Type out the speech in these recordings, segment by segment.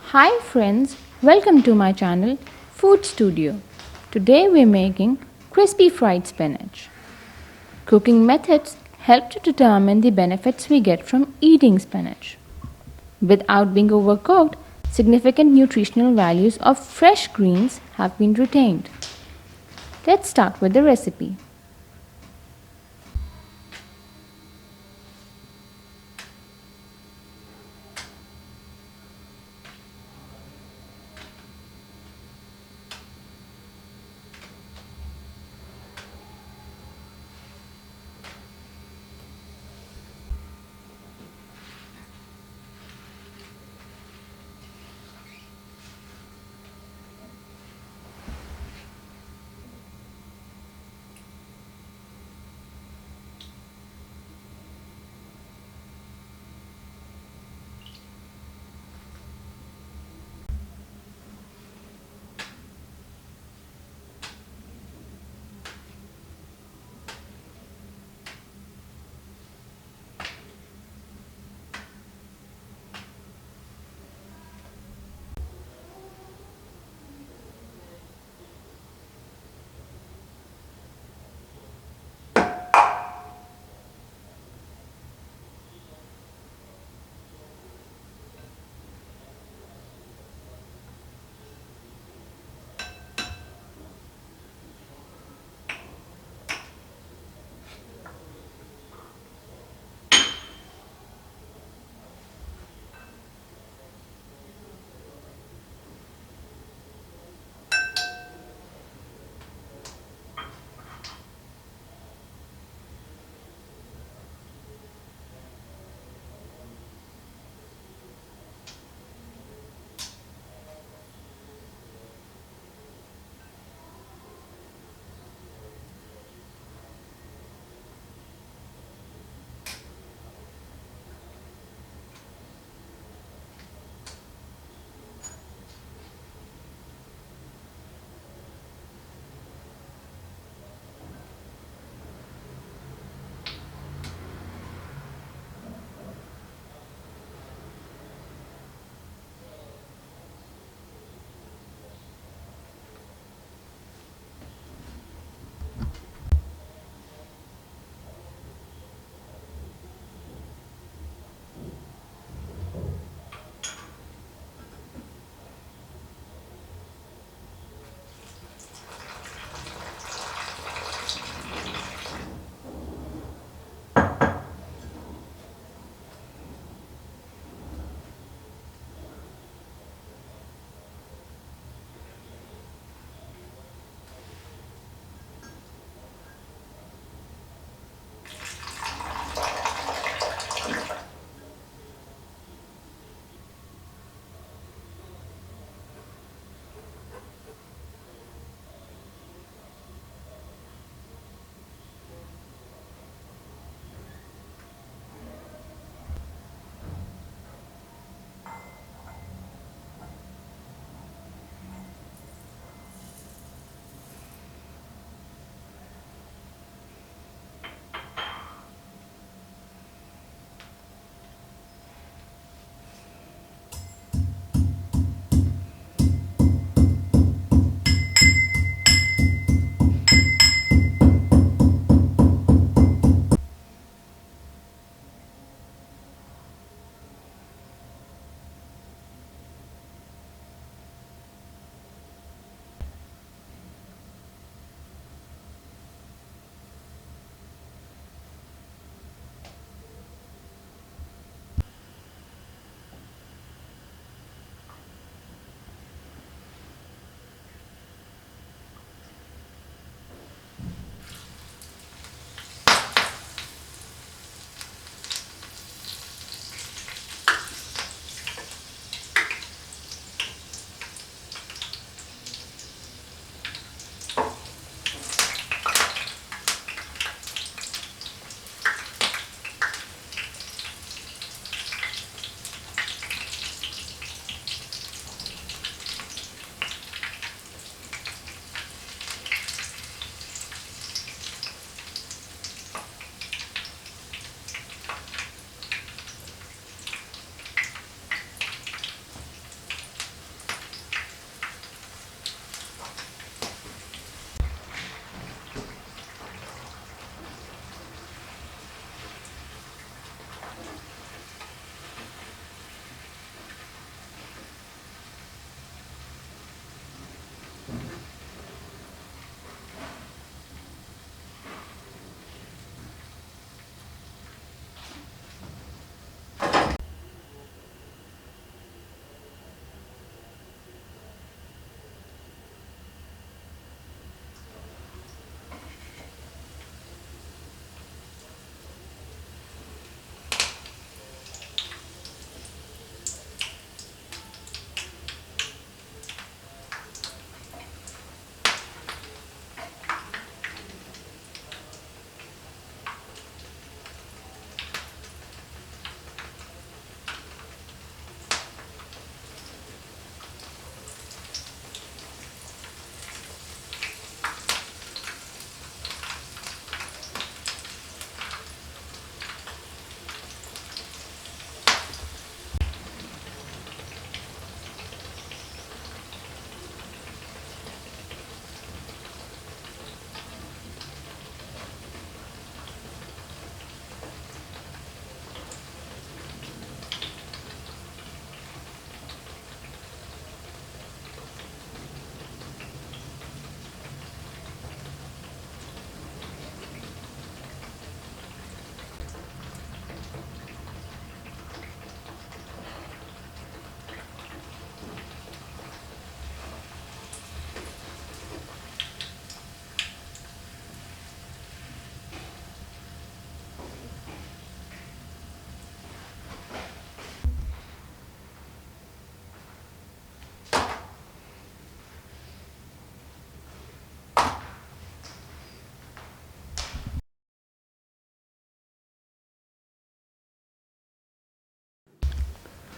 Hi friends, welcome to my channel Food Studio. Today we're making crispy fried spinach. Cooking methods help to determine the benefits we get from eating spinach. Without being overcooked, significant nutritional values of fresh greens have been retained. Let's start with the recipe.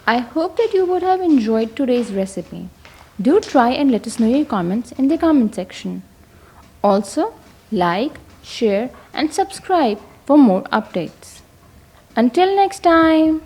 I hope that you would have enjoyed today's recipe. Do try and let us know your comments in the comment section. Also, like, share, and subscribe for more updates. Until next time.